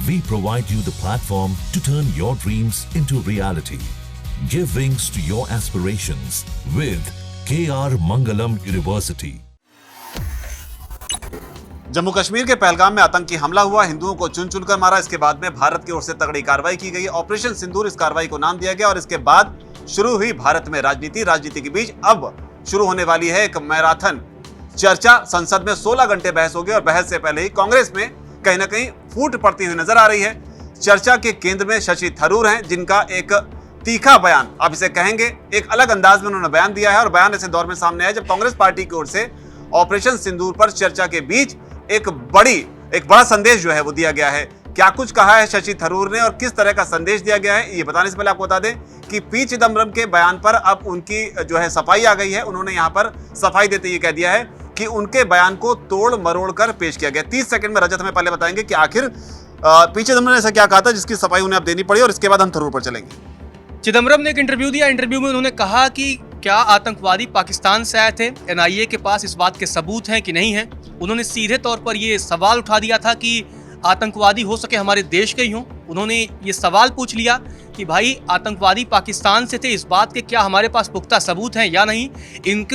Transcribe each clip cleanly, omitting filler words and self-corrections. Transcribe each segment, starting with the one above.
we provide you the platform to turn your dreams into reality. Give wings to your aspirations with KR Mangalam University. Jammu Kashmir के पहलगाम में आतंकी हमला हुआ, हिंदुओं को चुन चुनकर मारा। इसके बाद में भारत की ओर से तगड़ी कार्रवाई की गई। ऑपरेशन सिंदूर इस कार्रवाई को नाम दिया गया और इसके बाद शुरू हुई भारत में राजनीति के बीच अब शुरू होने वाली है एक मैराथन चर्चा। संसद में 16 घंटे बहस हो गई और बहस से पहले ही कांग्रेस में कहीं ना कहीं फूट पड़ती हुई नजर आ रही है। चर्चा के केंद्र में शशि थरूर हैं, जिनका एक तीखा बयान, आप इसे कहेंगे, एक अलग अंदाज में उन्होंने बयान दिया है। और बयान ऐसे दौर में सामने आया जब कांग्रेस पार्टी की ओर से ऑपरेशन सिंदूर पर चर्चा के बीच एक बड़ा संदेश जो है वो दिया गया है। क्या कुछ कहा है शशि थरूर ने और किस तरह का संदेश दिया गया है, ये बताने से पहले आपको बता दें कि पी चिदम्बरम के बयान पर अब उनकी जो है सफाई आ गई है। उन्होंने यहां पर सफाई देते ये कह दिया है कि उनके बयान को तोड़ मरोड़ कर पेश किया गया। 30 सेकंड में रजत हमें पहले बताएंगे कि आखिर पी चिदम्बरम ने ऐसा क्या कहा था जिसकी सफाई उन्हें अब देनी पड़ी, और इसके बाद हम थरूर पर चलेंगे। चिदम्बरम ने एक इंटरव्यू दिया। इंटरव्यू में उन्होंने कहा कि क्या आतंकवादी पाकिस्तान से आए थे, एनआईए के पास इस बात के सबूत हैं कि नहीं हैं। उन्होंने सीधे तौर पर ये सवाल उठा दिया था कि आतंकवादी हो सके हमारे देश के ही हों। उन्होंने ये सवाल पूछ लिया कि भाई आतंकवादी पाकिस्तान से थे, इस बात के क्या हमारे पास पुख्ता सबूत हैं या नहीं।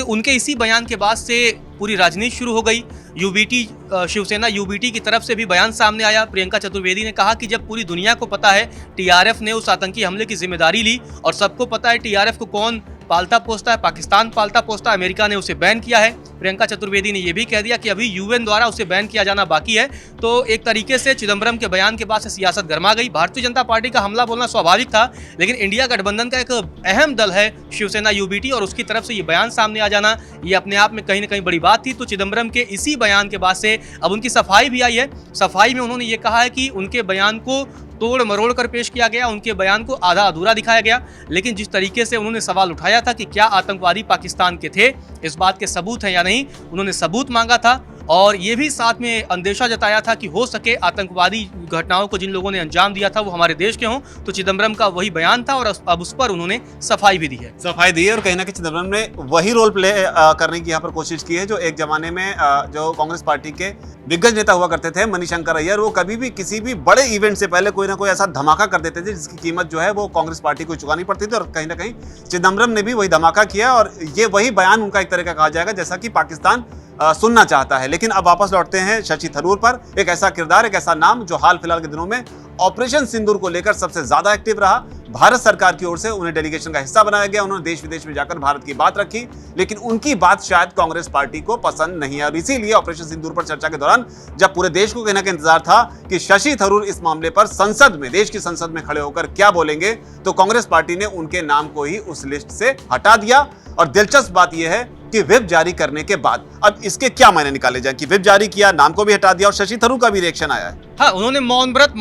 उनके इसी बयान के बाद से पूरी राजनीति शुरू हो गई। यूबीटी, शिवसेना यूबीटी की तरफ से भी बयान सामने आया। प्रियंका चतुर्वेदी ने कहा कि जब पूरी दुनिया को पता है टीआरएफ ने उस आतंकी हमले की जिम्मेदारी ली और सबको पता है टीआरएफ को कौन पालता पोसता है, पाकिस्तान पालता पोसता है, अमेरिका ने उसे बैन किया है। प्रियंका चतुर्वेदी ने यह भी कह दिया कि अभी यूएन द्वारा उसे बैन किया जाना बाकी है। तो एक तरीके से चिदम्बरम के बयान के बाद से सियासत गर्मा गई। भारतीय जनता पार्टी का हमला बोलना स्वाभाविक था, लेकिन इंडिया गठबंधन का एक अहम दल है शिवसेना यूबीटी और उसकी तरफ से ये बयान सामने आ जाना ये अपने आप में कहीं ना कहीं बड़ी बात थी। तो चिदम्बरम के इसी बयान के बाद से अब उनकी सफाई भी आई है। सफाई में उन्होंने ये कहा है कि उनके बयान को तोड़ मरोड़ कर पेश किया गया, उनके बयान को आधा अधूरा दिखाया गया। लेकिन जिस तरीके से उन्होंने सवाल उठाया था कि क्या आतंकवादी पाकिस्तान के थे, इस बात के सबूत हैं या नहीं, उन्होंने सबूत मांगा था और ये भी साथ में अंदेशा जताया था कि हो सके आतंकवादी घटनाओं को जिन लोगों ने अंजाम दिया था वो हमारे देश के हों। तो चिदम्बरम का वही बयान था और अब उस पर उन्होंने सफाई भी दी है। सफाई दी है और कहीं ना कहीं चिदम्बरम ने वही रोल प्ले करने की यहाँ पर कोशिश की है जो एक जमाने में जो कांग्रेस पार्टी के दिग्गज नेता हुआ करते थे मणिशंकर अय्यर। वो कभी भी किसी भी बड़े इवेंट से पहले कोई ना कोई ऐसा धमाका कर देते थे जिसकी कीमत जो है वो कांग्रेस पार्टी को चुकानी पड़ती थी। और कहीं ना कहीं चिदम्बरम ने भी वही धमाका किया और ये वही बयान उनका एक तरह का कहा जाएगा जैसा कि पाकिस्तान सुनना चाहता है। लेकिन अब वापस लौटते हैं शशि थरूर पर, एक ऐसा किरदार, एक ऐसा नाम जो हाल फिलहाल के दिनों में ऑपरेशन सिंदूर को लेकर सबसे ज्यादा एक्टिव रहा। भारत सरकार की ओर से उन्हें डेलीगेशन का हिस्सा बनाया गया। उन्होंने देश विदेश में जाकर भारत की बात रखी, लेकिन उनकी बात शायद कांग्रेस पार्टी को पसंद नहीं है। और इसीलिए ऑपरेशन सिंदूर पर चर्चा के दौरान जब पूरे देश को कहने का इंतजार था कि शशि थरूर इस मामले पर संसद में, देश की संसद में खड़े होकर क्या बोलेंगे, तो कांग्रेस पार्टी ने उनके नाम को ही उस लिस्ट से हटा दिया। और दिलचस्प बात यह है कि व्हिप जारी करने के बाद अब इसके क्या मायने निकाले जाए कि व्हिप जारी किया, नाम को भी हटा दिया और शशि थरूर का भी रिएक्शन आया है। हाँ, उन्होंने मौन व्रत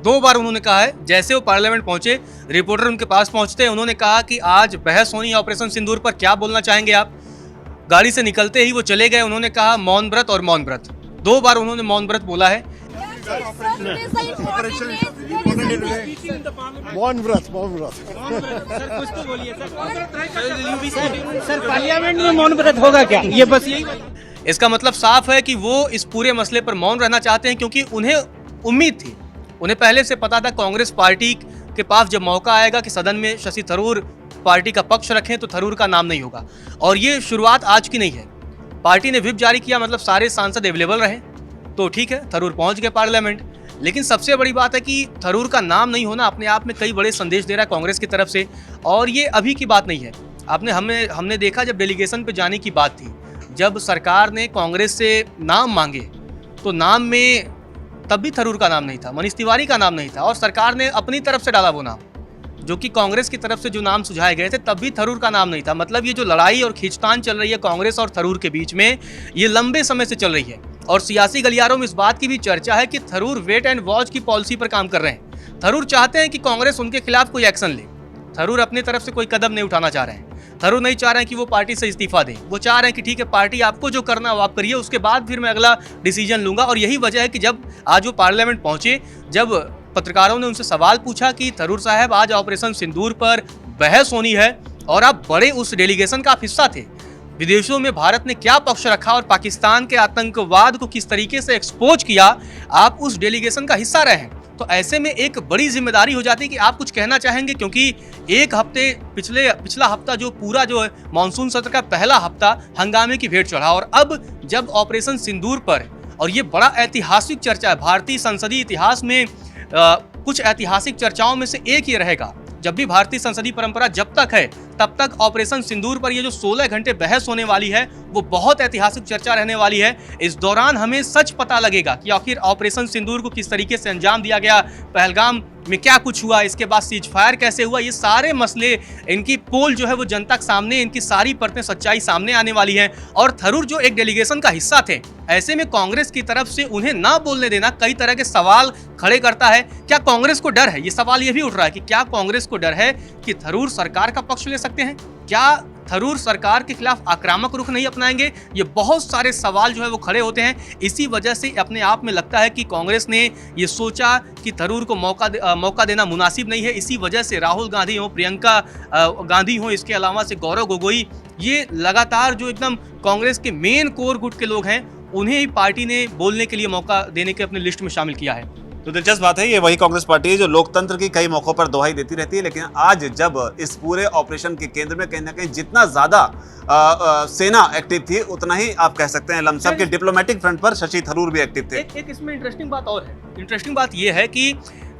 2 बार उन्होंने कहा है। जैसे वो पार्लियामेंट पहुंचे, रिपोर्टर उनके पास पहुंचते हैं, उन्होंने कहा कि आज बहस होनी है ऑपरेशन सिंदूर पर, क्या बोलना चाहेंगे आप। गाड़ी से निकलते ही वो चले गए। उन्होंने कहा मौन व्रत और मौन व्रत, 2 बार उन्होंने मौन व्रत बोला है। मौन व्रत सर, पार्लियामेंट में मौन व्रत होगा क्या? ये बस यही। इसका मतलब साफ है कि वो इस पूरे मसले पर मौन रहना चाहते हैं, क्योंकि उन्हें उम्मीद थी, उन्हें पहले से पता था कांग्रेस पार्टी के पास जब मौका आएगा कि सदन में शशि थरूर पार्टी का पक्ष रखें तो थरूर का नाम नहीं होगा। और ये शुरुआत आज की नहीं है। पार्टी ने व्हिप जारी किया, मतलब सारे सांसद अवेलेबल रहे, तो ठीक है, थरूर पहुंच गए पार्लियामेंट। लेकिन सबसे बड़ी बात है कि थरूर का नाम नहीं होना अपने आप में कई बड़े संदेश दे रहा है कांग्रेस की तरफ से। और ये अभी की बात नहीं है। हमने देखा जब डेलीगेशन पे जाने की बात थी, जब सरकार ने कांग्रेस से नाम मांगे तो नाम में तब भी थरूर का नाम नहीं था, मनीष तिवारी का नाम नहीं था, और सरकार ने अपनी तरफ से डाला वो नाम, जो कि कांग्रेस की तरफ से जो नाम सुझाए गए थे तब भी थरूर का नाम नहीं था। मतलब ये जो लड़ाई और खींचतान चल रही है कांग्रेस और थरूर के बीच में, ये लंबे समय से चल रही है। और सियासी गलियारों में इस बात की भी चर्चा है कि थरूर वेट एंड वॉच की पॉलिसी पर काम कर रहे हैं। थरूर चाहते हैं कि कांग्रेस उनके खिलाफ कोई एक्शन ले। थरूर अपनी तरफ से कोई कदम नहीं उठाना चाह रहे हैं। थरूर नहीं चाह रहे हैं कि वो पार्टी से इस्तीफा दें। वो चाह रहे हैं कि ठीक है, पार्टी आपको जो करना है वो आप करिए, उसके बाद फिर मैं अगला डिसीजन लूंगा। और यही वजह है कि जब आज वो पार्लियामेंट पहुंचे, जब पत्रकारों ने उनसे सवाल पूछा कि थरूर साहब आज ऑपरेशन सिंदूर पर बहस होनी है और आप बड़े उस डेलीगेशन का आप हिस्सा थे, विदेशों में भारत ने क्या पक्ष रखा और पाकिस्तान के आतंकवाद को किस तरीके से एक्सपोज किया, आप उस डेलीगेशन का हिस्सा रहे हैं। तो ऐसे में एक बड़ी जिम्मेदारी हो जाती है कि आप कुछ कहना चाहेंगे, क्योंकि एक हफ्ते पिछला हफ्ता जो पूरा जो है मानसून सत्र का पहला हफ्ता हंगामे की भेंट चढ़ा, और अब जब ऑपरेशन सिंदूर पर, और ये बड़ा ऐतिहासिक चर्चा है भारतीय संसदीय इतिहास में, कुछ ऐतिहासिक चर्चाओं में से एक ये रहेगा। जब भी भारतीय संसदीय परंपरा जब तक है तब तक ऑपरेशन सिंदूर पर ये जो 16 घंटे बहस होने वाली है वो बहुत ऐतिहासिक चर्चा रहने वाली है। इस दौरान हमें सच पता लगेगा कि आखिर ऑपरेशन सिंदूर को किस तरीके से अंजाम दिया गया, पहलगाम में क्या कुछ हुआ, इसके बाद सीज फायर कैसे हुआ, ये सारे मसले, इनकी पोल जो है वो जनता के सामने, इनकी सारी परतें सच्चाई सामने आने वाली है। और थरूर जो एक डेलीगेशन का हिस्सा थे, ऐसे में कांग्रेस की तरफ से उन्हें ना बोलने देना कई तरह के सवाल खड़े करता है। क्या कांग्रेस को डर है, ये सवाल ये भी उठ रहा है कि क्या कांग्रेस को डर है कि थरूर सरकार का पक्ष ले सकते हैं, क्या थरूर सरकार के खिलाफ आक्रामक रुख नहीं अपनाएंगे? ये बहुत सारे सवाल जो है वो खड़े होते हैं। इसी वजह से अपने आप में लगता है कि कांग्रेस ने ये सोचा कि थरूर को मौका देना मुनासिब नहीं है। इसी वजह से राहुल गांधी हो, प्रियंका गांधी हो, इसके अलावा से गौरव गोगोई, ये लगातार जो एकदम कांग्रेस के मेन कोर गुट के लोग हैं, उन्हें ही पार्टी ने बोलने के लिए मौका देने के अपने लिस्ट में शामिल किया है। तो दिलचस्प बात है, ये वही कांग्रेस पार्टी है जो लोकतंत्र की कई मौकों पर दोहाई देती रहती है, लेकिन आज जब इस पूरे ऑपरेशन के केंद्र में कहीं ना कहीं जितना ज्यादा सेना एक्टिव थी, उतना ही आप कह सकते हैं लमसम के डिप्लोमेटिक फ्रंट पर शशि थरूर भी एक्टिव थे। एक इसमें इंटरेस्टिंग बात और है। इंटरेस्टिंग बात यह है कि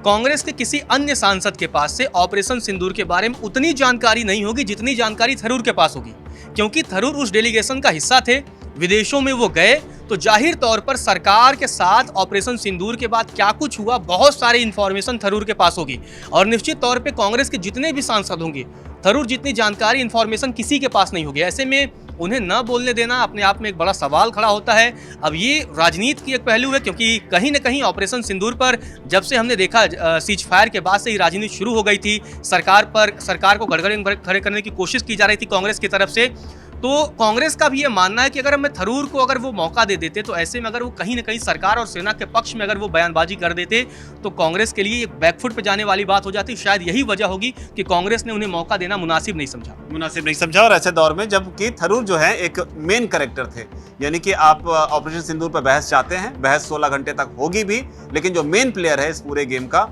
कांग्रेस के किसी अन्य सांसद के पास से ऑपरेशन सिंदूर के बारे में उतनी जानकारी नहीं होगी जितनी जानकारी थरूर के पास होगी, क्योंकि थरूर उस डेलीगेशन का हिस्सा थे, विदेशों में वो गए, तो जाहिर तौर पर सरकार के साथ ऑपरेशन सिंदूर के बाद क्या कुछ हुआ, बहुत सारी इंफॉर्मेशन थरूर के पास होगी। और निश्चित तौर पे कांग्रेस के जितने भी सांसद होंगे, थरूर जितनी जानकारी, इंफॉर्मेशन किसी के पास नहीं होगी। ऐसे में उन्हें न बोलने देना अपने आप में एक बड़ा सवाल खड़ा होता है। अब ये राजनीति की एक पहलू है, क्योंकि कहीं न कहीं ऑपरेशन सिंदूर पर जब से हमने देखा सीज फायर के बाद से ही राजनीति शुरू हो गई थी, सरकार को गड़बड़ी खड़े करने की कोशिश की जा रही थी कांग्रेस की तरफ से। तो कांग्रेस का भी ये मानना है कि अगर हमें थरूर को अगर वो मौका दे देते, तो ऐसे में अगर वो कहीं ना कहीं सरकार और सेना के पक्ष में अगर वो बयानबाजी कर देते, तो कांग्रेस के लिए एक बैकफुट पे जाने वाली बात हो जाती। शायद यही वजह होगी कि कांग्रेस ने उन्हें मौका देना मुनासिब नहीं समझा। और ऐसे दौर में जबकि थरूर जो है एक मेन कैरेक्टर थे, यानी कि आप ऑपरेशन सिंदूर पर बहस चाहते हैं, बहस 16 घंटे तक होगी भी, लेकिन जो मेन प्लेयर है इस पूरे गेम का,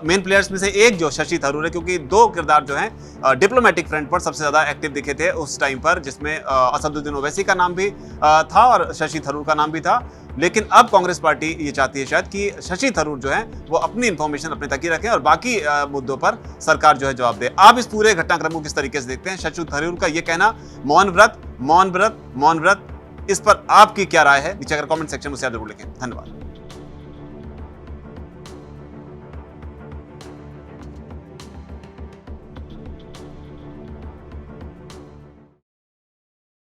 मेन प्लेयर्स में से एक जो शशि थरूर है, क्योंकि दो किरदार जो हैं डिप्लोमेटिक फ्रंट पर सबसे ज्यादा एक्टिव दिखे थे उस टाइम पर, जिसमें असदुद्दीन ओवैसी का नाम भी था और शशि थरूर का नाम भी था। लेकिन अब कांग्रेस पार्टी ये चाहती है शायद कि शशि थरूर जो है वो अपनी इंफॉर्मेशन अपने तक ही रखें और बाकी मुद्दों पर सरकार जो है जवाब दे। आप इस पूरे घटनाक्रम को किस तरीके से देखते हैं? शशि थरूर का ये कहना मौन व्रत, इस पर आपकी क्या राय है? नीचे अगर कमेंट सेक्शन में जरूर लिखें। धन्यवाद।